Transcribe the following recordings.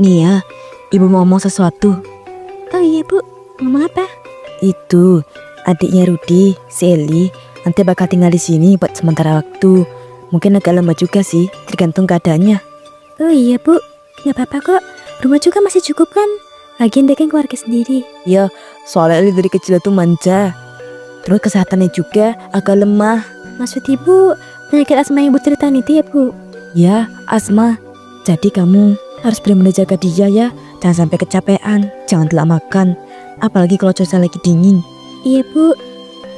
Nih ya, ibu mau ngomong sesuatu. Oh iya bu, ngomong apa? Itu adiknya Rudi, si Eli, nanti bakal tinggal di sini buat sementara waktu. Mungkin agak lama juga sih, tergantung keadaannya. Oh iya bu, gak apa-apa kok. Rumah juga masih cukup kan? Lagian dia kan keluarga sendiri. Ya, soalnya Eli dari kecil tuh manja. Terus kesehatannya juga agak lemah. Maksud ibu, penyakit asma yang ibu ceritain itu ya bu? Ya, asma. Jadi kamu harus benar-benar jaga dia ya. Jangan sampai kecapean, jangan telat makan. Apalagi kalau cuaca lagi dingin. Iya bu,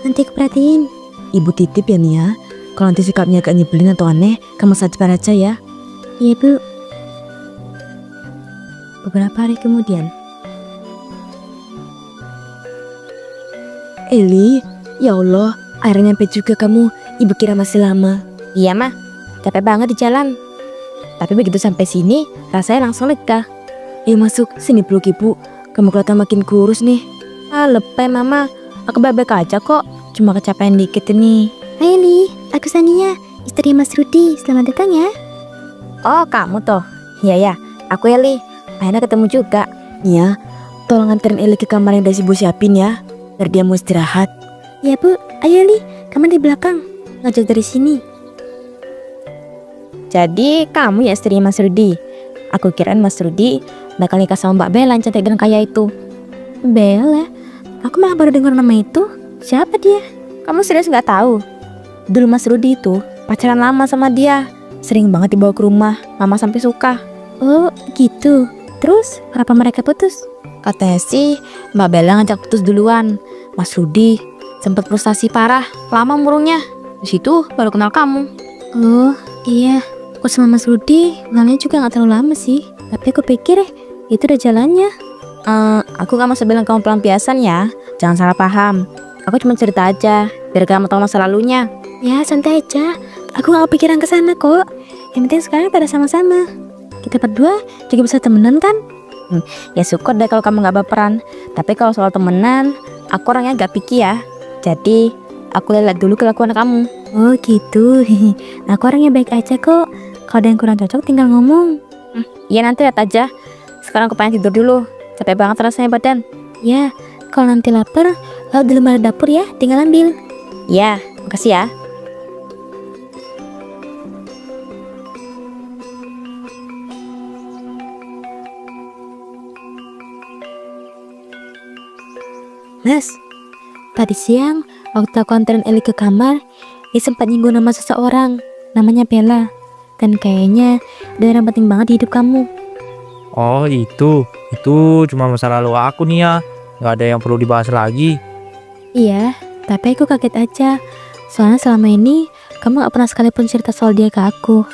nanti aku perhatiin. Ibu titip ya Nia. Kalau nanti sikapnya agak nyebelin atau aneh, kamu sabar aja ya. Iya bu. Beberapa hari kemudian. Eli, ya Allah, akhirnya nyampe juga kamu. Ibu kira masih lama. Iya mah, capek banget di jalan. Tapi begitu sampai sini, rasanya langsung lega. Masuk, sini peluk ibu. Kamu kelihatan makin kurus nih. Ah lepeh mama, aku baik-baik aja kok. Cuma kecapean dikit ini. Hai Li, aku Sania, istri Mas Rudi. Selamat datang ya. Oh kamu toh? Iya ya, aku Eli. Akhirnya ketemu juga. Nia, tolong anterin Eli ke kamar yang udah ibu siapin ya. Biar dia mau istirahat. Ya bu, ayo Li, kamar di belakang. Nggak jauh dari sini. Jadi kamu ya istri Mas Rudi? Aku kirain Mas Rudi bakal nikah sama Mbak Bella yang cantik dan kaya itu. Bella? Aku malah baru dengar nama itu. Siapa dia? Kamu serius nggak tahu? Dulu Mas Rudi itu pacaran lama sama dia. Sering banget dibawa ke rumah. Mama sampai suka. Oh gitu. Terus kenapa mereka putus? Katanya sih Mbak Bella ngajak putus duluan. Mas Rudi sempat frustasi parah. Lama murungnya. Di situ baru kenal kamu. Oh iya. Aku sama Mas Rudi kenalnya juga gak terlalu lama sih. Tapi aku pikir itu udah jalannya. Aku gak mau bilang kamu pelampiasan ya. Jangan salah paham. Aku cuma cerita aja biar kamu tahu masa lalunya. Ya santai aja. Aku gak kepikiran ke sana kok. Yang penting sekarang kita sama-sama. Kita berdua juga bisa temenan kan? Ya syukur deh kalau kamu gak baperan. Tapi kalau soal temenan, aku orangnya gak picky ya. Jadi aku lihat dulu kelakuan kamu. Oh gitu. Aku orangnya baik aja kok. Kalau ada yang kurang cocok tinggal ngomong. Iya nanti lihat aja. Sekarang aku pengen tidur dulu. Capek banget rasanya badan. Ya, kalau nanti lapar, lalu di lemari dapur ya, tinggal ambil. Ya, makasih ya. Mas, tadi siang waktu aku anterin Eli ke kamar, dia sempat nyinggung nama seseorang. Namanya Bella. Dan kayaknya dia orang penting banget di hidup kamu. Oh itu cuma masa lalu aku nih ya. Gak ada yang perlu dibahas lagi. Iya, tapi aku kaget aja. Soalnya selama ini kamu gak pernah sekalipun cerita soal dia ke aku.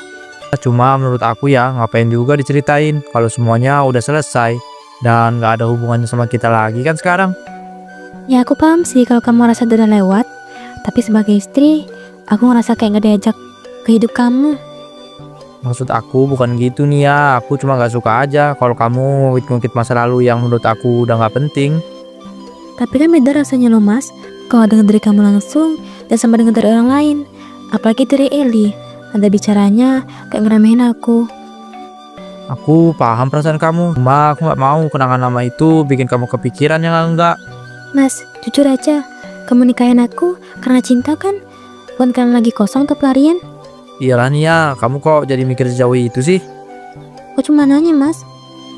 Cuma menurut aku ya ngapain juga diceritain kalau semuanya udah selesai. Dan gak ada hubungannya sama kita lagi kan sekarang. Ya aku paham sih kalau kamu ngerasa udah lewat. Tapi sebagai istri, aku ngerasa kayak gak diajak ke hidup kamu. Maksud aku bukan gitu nih ya. Aku cuma gak suka aja kalau kamu ngungkit masa lalu yang menurut aku udah gak penting. Tapi kan beda rasanya loh mas. Kalau denger dari kamu langsung dan sama denger dari orang lain. Apalagi dari Eli. Ada bicaranya kayak ngeremehin aku. Aku paham perasaan kamu. Cuma aku gak mau kenangan nama itu bikin kamu kepikiran yang enggak. Mas, jujur aja. Kamu nikahin aku karena cinta kan? Bukan karena lagi kosong atau pelarian. Iyalah nih ya, kamu kok jadi mikir sejauh itu sih? Aku cuma nanya mas.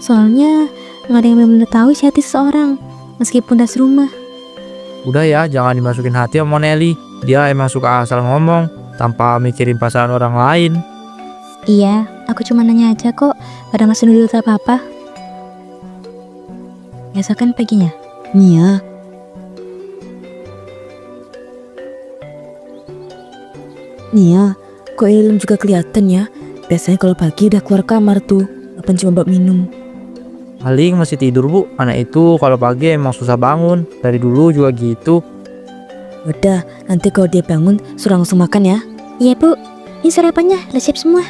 Soalnya gak ada yang benar-benar tahu isi hati seseorang. Meskipun udah serumah. Udah ya, jangan dimasukin hati sama Nelly. Dia emang suka asal ngomong tanpa mikirin perasaan orang lain. Iya, aku cuma nanya aja kok. Gak ada maksud dulu atau apa-apa. Besokan paginya. Nia, kok Eli juga kelihatan ya? Biasanya kalau pagi udah keluar kamar tuh. Apa cuma buat minum? Paling masih tidur bu. Anak itu kalau pagi emang susah bangun. Dari dulu juga gitu. Udah, nanti kalau dia bangun suruh langsung makan ya. Iya bu, ini sarapannya udah siap semua.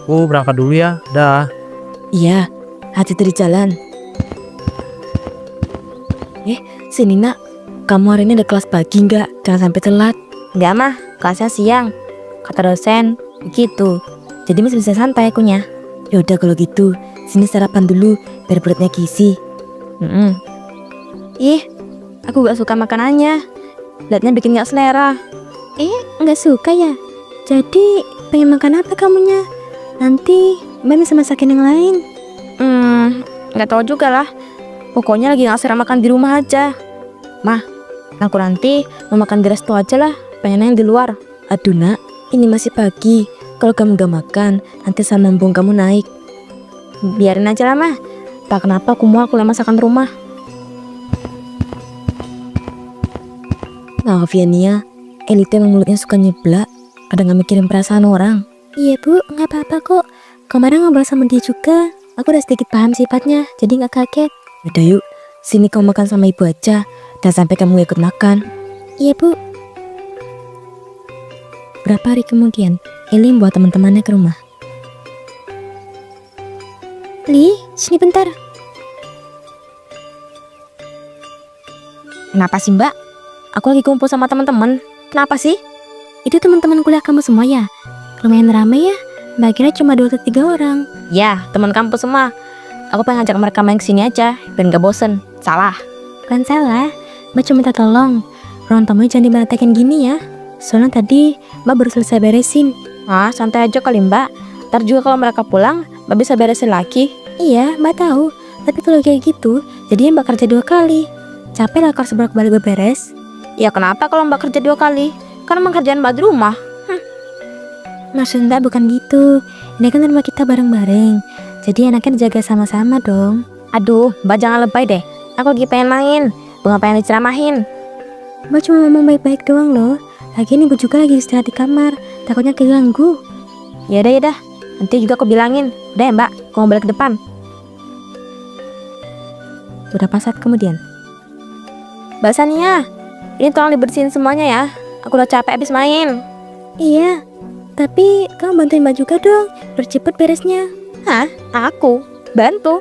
Aku berangkat dulu ya. Dah. Iya, hati-hati di jalan. Sini nak, kamu hari ini ada kelas pagi nggak? Jangan sampai telat. Enggak mah, kelasnya siang. kata dosen. Begitu. Jadi masih bisa santai akunya. Yaudah kalau gitu, sini sarapan dulu biar perutnya gizi. Ih, aku gak suka makanannya. Lihatnya bikin gak selera. Nggak suka ya? Jadi pengen makan apa kamunya? Nanti Mbak bisa masakin yang lain. Gak tahu juga lah. Pokoknya lagi gak selera makan di rumah aja. Mah, aku nanti mau makan di resto aja lah. Pengennya yang di luar. Aduh nak, ini masih pagi. Kalau kamu gak makan, nanti asam lambung kamu naik. Biarin aja lah mah. Tak kenapa aku masakan rumah. Maaf ya Nia, Eli tuh emang mulutnya suka nyeblak. Kadang gak mikirin perasaan orang. Iya bu, gak apa-apa kok. Kemarin ngobrol sama dia juga. Aku udah sedikit paham sifatnya, jadi gak kaget. Udah yuk, sini kamu makan sama ibu aja. Dan sampai kamu ikut makan. Iya bu. Berapa hari kemudian, Eli membawa teman-temannya ke rumah. Li, sini bentar. Kenapa sih mbak? Aku lagi kumpul sama teman-teman. Kenapa sih? Itu teman-teman kuliah kamu semua ya? Lumayan ramai ya? Mbak kira cuma 2 atau 3 orang. Ya, teman kampus semua. Aku pengen ngajak mereka main kesini aja, biar gak bosen. Salah. Bukan salah, Mbak cuma minta tolong. Ruang tamunya jangan diberantakin gini ya. Soalnya tadi Mbak baru selesai beresin. Santai aja kali mbak. Ntar juga kalau mereka pulang, mbak bisa beresin lagi. Iya, Mbak tahu. Tapi kalau kayak gitu, jadinya Mbak kerja 2 kali. Capek lah kalau sebolak-balik beberes. Ya kenapa kalau mbak kerja 2 kali? Kan emang kerjaan mbak di rumah. Maksud Mbak bukan gitu. Ini kan rumah kita bareng-bareng. Jadi enaknya dijaga sama-sama dong. Aduh, mbak jangan lebay deh. Aku lagi pengen main, bukan pengen diceramahin. Mbak cuma ngomong baik-baik doang loh. Lagian ibu juga lagi istirahat di kamar. Takutnya keganggu. Yaudah. Nanti juga aku bilangin. Udah ya mbak, aku mau balik ke depan. Beberapa saat kemudian. Mbak Sania, ini tolong dibersihin semuanya ya. Aku udah capek abis main. Iya, tapi kamu bantuin Mbak juga dong, biar cepet beresnya. Hah? Aku? Bantu?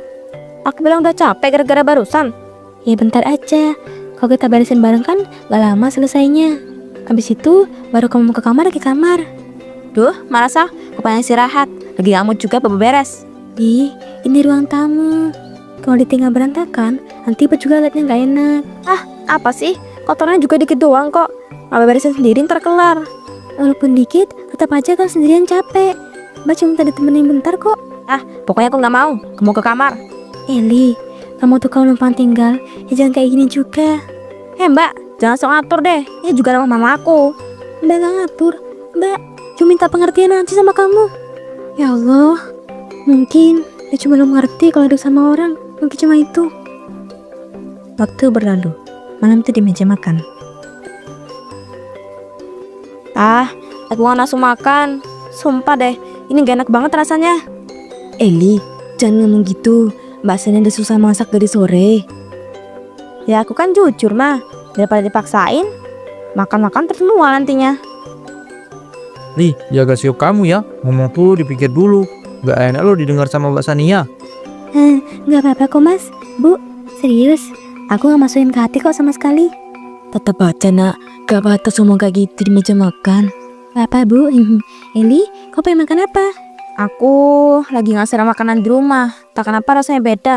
Aku bilang udah capek gara-gara barusan. Ya bentar aja, kalau kita beresin bareng kan gak lama selesainya. Habis itu baru kamu ke kamar. Duh, malas aku pengen istirahat. Lagi ngamuk juga beberes. Ih, ini ruang tamu. Kalau ditinggal berantakan, nanti Mbak juga liatnya gak enak. Apa sih? Kotornya juga dikit doang kok. Mbak beresin sendiri ntar kelar. Walaupun dikit, tetap aja kan sendirian capek. Mbak cuma tadi temenin bentar kok. Pokoknya aku gak mau. Kamu ke kamar. Eli, kamu tuh kalau numpang tinggal, ya jangan kayak gini juga. Mbak, jangan sok ngatur deh. Ini juga nama mama aku. Mbak gak ngatur, Mbak cuma minta pengertian aja sama kamu. Ya Allah, mungkin dia cuma belum ngerti kalau hidup sama orang. Mungkin cuma itu. Waktu berlalu, malam itu di meja makan. Aku gak nafsu makan. Sumpah deh, ini gak enak banget rasanya. Eli, jangan ngomong gitu. Mbak Sania udah susah masak dari sore. Ya aku kan jujur mah. Daripada dipaksain, makan-makan terus mual nantinya. Li, jaga sikap kamu ya. Ngomong tuh dipikir dulu. Gak enak lo didengar sama Mbak Sania. Gak apa-apa kok mas. Bu, serius. Aku gak masukin ke hati kok sama sekali. Tetap aja nak, gak batas ngomong kayak gitu di meja makan. Apa bu? Eli, kau pengen makan apa? Aku lagi gak selera makanan di rumah. Tak kenapa rasanya beda.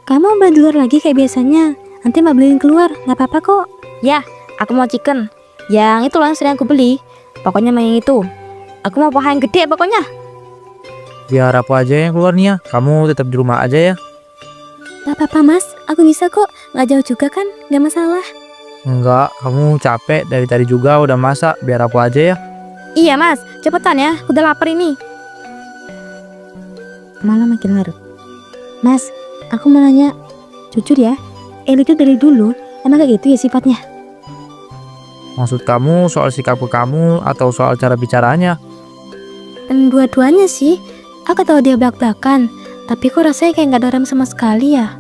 Kamu beli di luar lagi kayak biasanya. Nanti mbak beliin keluar, gak apa-apa kok. Ya, aku mau chicken. Yang itu loh yang sering aku beli. Pokoknya mau yang itu. Aku mau paha yang gede pokoknya. Biar apa aja yang keluar Nia. Kamu tetap di rumah aja ya. Gak apa-apa mas, aku bisa kok. Gak jauh juga kan, gak masalah. Enggak, kamu capek dari tadi juga udah masak. Biar aku aja ya. Iya mas, cepetan ya. Udah lapar ini. Malam makin larut. Mas, aku mau nanya. Jujur ya, Eli itu dari dulu emang kayak gitu ya sifatnya? Maksud kamu soal sikap ke kamu atau soal cara bicaranya? Dua-duanya sih. Aku tahu dia belak-belakan, tapi kok rasanya kayak gak ada rem sama sekali ya.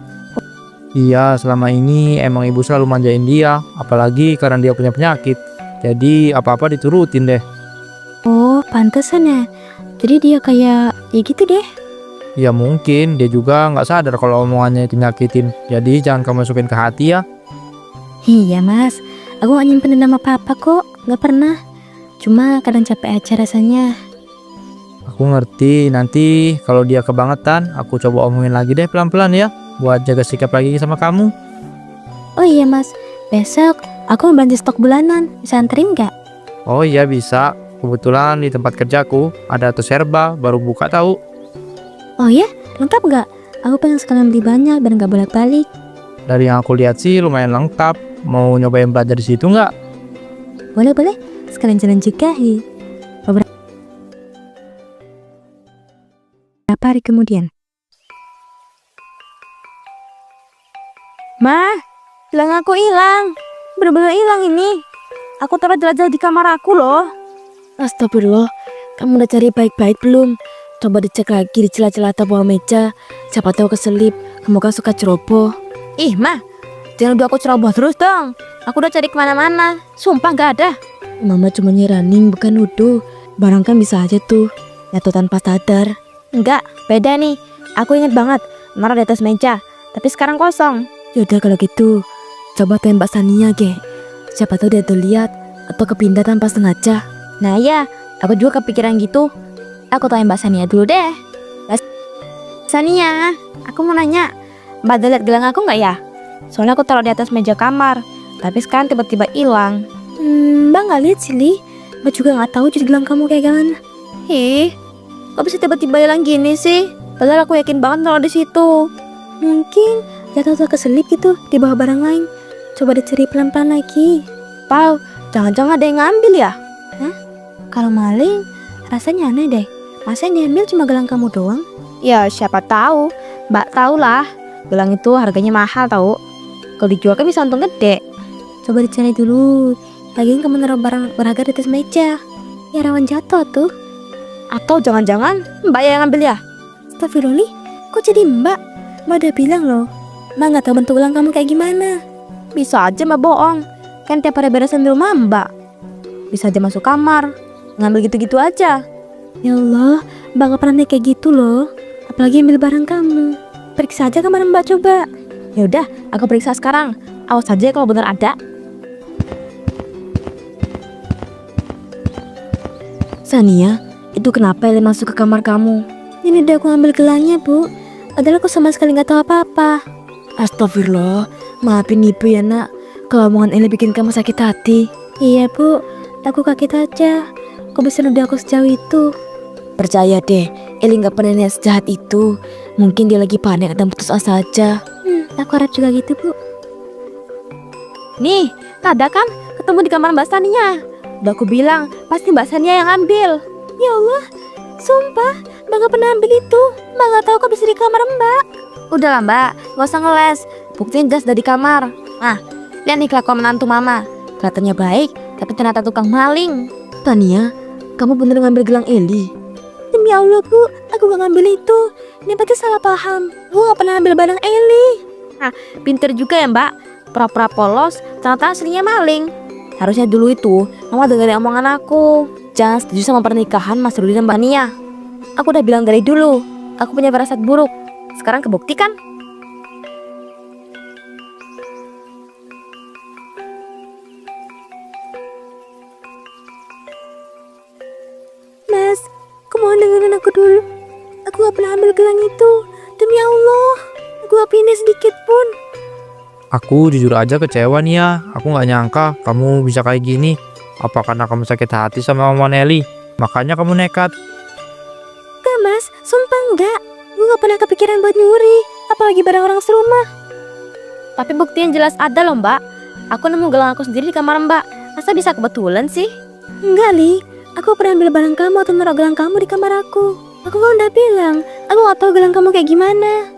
Iya, selama ini emang ibu selalu manjain dia. Apalagi karena dia punya penyakit. Jadi apa-apa diturutin deh. Oh, pantesan ya. Jadi dia kayak ya gitu deh. Ya mungkin dia juga nggak sadar kalau omongannya itu nyakitin. Jadi jangan kamu masukin ke hati ya. Iya mas, aku gak nyimpen dendam apa-apa kok. Gak pernah. Cuma kadang capek aja rasanya. Aku ngerti, nanti kalau dia kebangetan, aku coba omongin lagi deh pelan-pelan ya, buat jaga sikap lagi sama kamu. Oh iya mas, besok aku mau belanja stok bulanan, bisa anterin nggak? Oh iya bisa, kebetulan di tempat kerjaku ada tos serba, baru buka tahu. Oh ya, lengkap nggak? Aku pengen sekalian beli banyak biar nggak bolak-balik. Dari yang aku lihat sih lumayan lengkap, mau nyobain belanja di situ nggak? Boleh, sekalian jalan juga. Beberapa hari kemudian. Ma, gelang aku hilang. Bener-bener hilang ini. Aku taruh jelajah di kamar aku loh. Astagfirullah, kamu udah cari baik-baik belum? Coba dicek lagi di celah-celah atau bawah meja. Siapa tahu keselip, kamu kan suka ceroboh. Ih, Ma, jangan nuduh aku ceroboh terus dong. Aku udah cari kemana-mana. Sumpah gak ada. Mama cuma nyaranin bukan nuduh. Barang kan bisa aja tuh jatuh tanpa sadar. Enggak, beda nih. Aku inget banget, naruh di atas meja. Tapi sekarang kosong. Yaudah kalau gitu, coba tembak Sania ge. Siapa tahu dia tuh lihat atau kepindah tanpa sengaja. Nah ya, aku juga kepikiran gitu. Aku tanya Mbak Sania dulu deh. Mbak Sania, aku mau nanya, Mbak ada lihat gelang aku nggak ya? Soalnya aku taruh di atas meja kamar, tapi sekarang tiba-tiba hilang. Mbak nggak lihat sih, Li. Mbak juga nggak tahu jadi gelang kamu kayak gimana. Ih, kok bisa tiba-tiba hilang gini sih? Padahal aku yakin banget taruh di situ. Mungkin jatuh atau keselip gitu di bawah barang lain. Coba dicari pelan-pelan lagi. Pau, jangan-jangan ada yang ngambil ya? Kalau maling, rasanya aneh deh. Masa yang diambil cuma gelang kamu doang? Ya siapa tahu, Mbak tahu lah. Gelang itu harganya mahal tahu. Kalau dijual kan bisa untung gede. Coba dicari dulu. Lagian kamu naruh barang berharga di atas meja. Ya rawan jatuh tuh. Atau jangan-jangan Mbak yang ngambil ya? Astagfirullah, kok jadi mbak? Mbak udah bilang loh, Mbak gak tahu bentuk gelang kamu kayak gimana. Bisa aja Mbak bohong. Kan tiap hari beresin di rumah Mbak. Bisa aja masuk kamar, ngambil gitu-gitu aja. Ya Allah, Mbak gak pernah kayak gitu loh. Apalagi ambil barang kamu. Periksa aja kamar Mbak coba. Ya udah, aku periksa sekarang. Awas aja kalau benar ada. Sania, itu kenapa Eli masuk ke kamar kamu? Ini udah aku ambil gelangnya, Bu. Padahal aku sama sekali gak tahu apa-apa. Astagfirullah, maafin ibu ya nak. Kalau omongan Eli bikin kamu sakit hati. Iya Bu, aku kaget aja. Kok bisa nuduh aku sejauh itu? Percaya deh, Eli gak pernah niat sejahat itu. Mungkin dia lagi panik dan putus asa aja. Aku harap juga gitu Bu. Nih, ada kan ketemu di kamar Mbak Sania. Udah aku bilang, pasti Mbak Sania yang ambil. Ya Allah, sumpah Mbak gak pernah ambil itu. Mbak gak tahu kok bisa di kamar Mbak. Udahlah Mbak, gak usah ngeles. Buktiin gas dari kamar. Nah, lihat nih kelakuan menantu mama. Kelihatannya baik, tapi ternyata tukang maling. Tania, kamu bener ngambil gelang Eli? Demi Allah Bu, aku gak ngambil itu. Ini pasti salah paham. Aku gak pernah ambil barang Eli. Nah, pinter juga ya Mbak. Pura-pura polos, ternyata aslinya maling. Harusnya dulu itu mama dengerin omongan aku. Jangan setuju sama pernikahan Mas Rudi dan Mbak Nia. Aku udah bilang dari dulu, aku punya firasat buruk. Sekarang kebuktikan. Mas, aku mohon dengerin aku dulu. Aku gak pernah ambil gelang itu. Demi Allah, aku gak pindah sedikit pun. Aku jujur aja kecewa nih ya, aku nggak nyangka kamu bisa kayak gini. Apa karena kamu sakit hati sama Mama Nelly? Makanya kamu nekat. Enggak Mas, sumpah enggak. Gue gak pernah kepikiran buat nyuri. Apalagi barang orang serumah. Tapi bukti yang jelas ada loh Mbak. Aku nemu gelang aku sendiri di kamar Mbak. Masa bisa kebetulan sih? Enggak Li, aku pernah ambil barang kamu atau naruh gelang kamu di kamar aku. Aku kan udah bilang, aku gak tahu gelang kamu kayak gimana.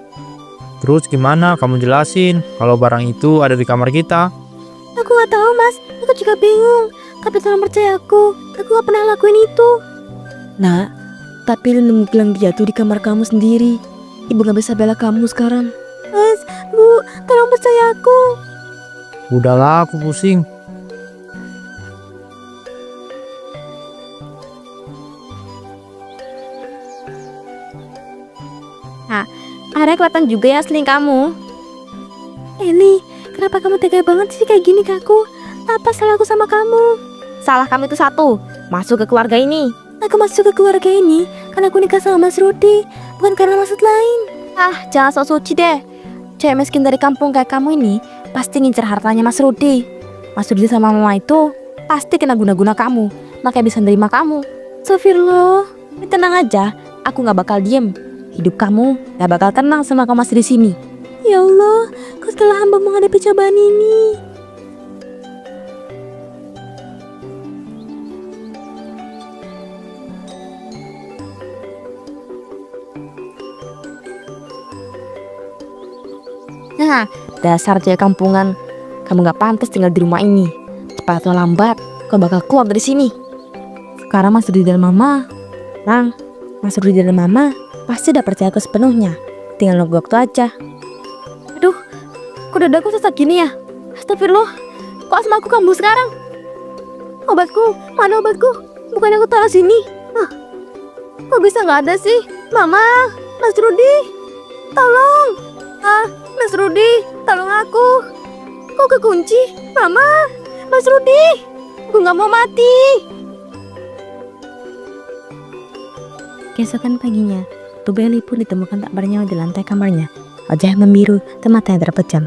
Terus gimana kamu jelasin kalau barang itu ada di kamar kita? Aku gak tahu Mas, aku juga bingung. Tapi tolong percaya aku gak pernah lakuin itu. Nah, tapi lu nemu gelang dia tuh di kamar kamu sendiri. Ibu gak bisa bela kamu sekarang. Mas, Bu, tolong percaya aku. Udahlah, aku pusing. Akhirnya kelihatan juga ya asli kamu. Eli, kenapa kamu tega banget sih kayak gini ke aku? Apa salah aku sama kamu? Salah kamu itu satu, masuk ke keluarga ini. Aku masuk ke keluarga ini karena aku nikah sama Mas Rudi, bukan karena maksud lain. Ah, jangan sok suci deh. Cewek miskin dari kampung kayak kamu ini pasti ngincer hartanya Mas Rudi. Mas Rudi sama mama itu pasti kena guna-guna kamu, makanya bisa nerima kamu. Astagfirullah. Tenang aja, aku gak bakal diem. Hidup kamu gak bakal tenang sama kamu masih di sini. Ya Allah, kau setelah hamba menghadapi cobaan ini. Nah, dasar cewek kampungan. Kamu gak pantas tinggal di rumah ini. Cepat atau lambat, kau bakal keluar dari sini. Sekarang Mas Rudi dan Mama, Mas Rudi dan Mama pasti udah percaya aku sepenuhnya. Tinggal nunggu waktu aja. Aduh, kok dadaku sesak gini ya? Astagfirullah, kok asma aku kambuh sekarang? Obatku, mana obatku? Bukannya aku taruh sini? Kok bisa gak ada sih? Mama, Mas Rudi, tolong. Mas Rudi, tolong aku. Kok kekunci? Mama, Mas Rudi, aku gak mau mati. Keesokan paginya, tubuh Eli pun ditemukan tak bernyawa di lantai kamarnya. Wajah membiru dan matanya terpejam.